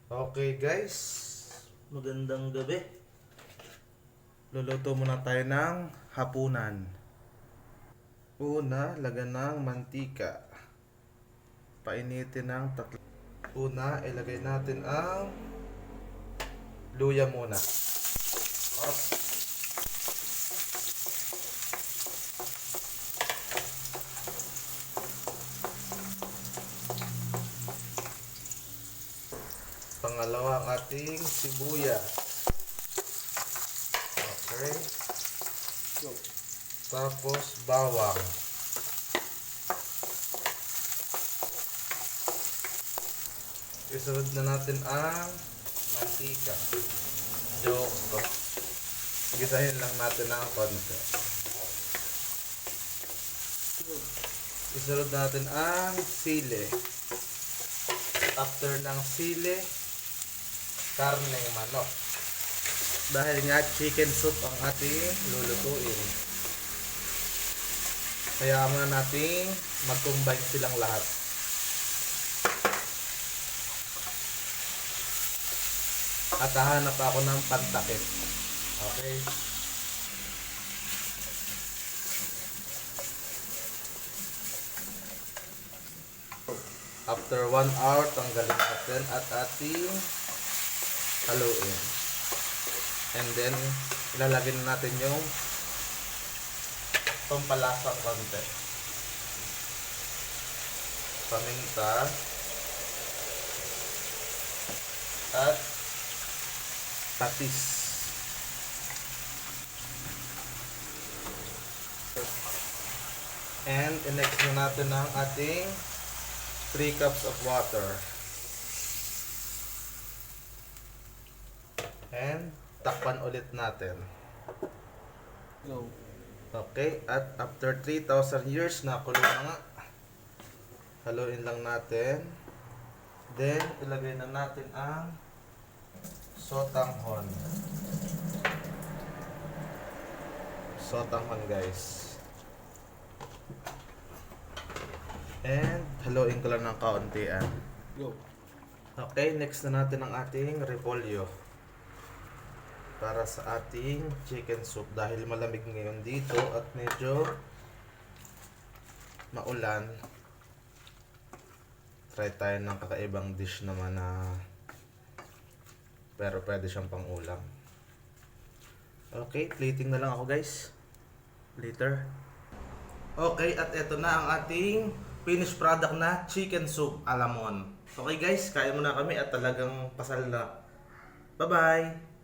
Okay guys, magandang gabi. Luluto muna tayo ng hapunan. Una, lagyan ng mantika. Painitin ng tatlo. Una, ilagay natin ang luya muna. Up. Pangalawa, ang ating sibuyas. Okay. Tapos bawang. Isunod na natin ang mantika. Joke. Gisahin lang natin ng konti. Isunod natin ang sili. After ng sili, karneng manok. Dahil nga chicken soup ang ating lulutuin. Kaya muna natin mag-combine silang lahat. At hahanap ako ng pantakip. Okay. After 1 hour, tanggalin natin at ating haluin. And then, ilalagay na natin yung pampalasang konti. Paminta. At patis. And, i-next na natin ang ating 3 cups of water. And takpan ulit natin. Go. Okay, at after 3,000 years na kulo na nga. Haluin lang natin. Then ilagay na natin ang sotanghon. Sotanghon guys. And haluin ko lang ng kauntian. Go. Okay, next na natin ang ating repolyo para sa ating chicken soup. Dahil malamig ngayon dito at medyo maulan, try tayo ng kakaibang dish naman na pero pwede siyang pang ulam. Okay, plating na lang ako guys later. Okay, at eto na ang ating finished product na chicken soup alamon. Okay guys, kain muna kami at talagang pasal na. Bye bye!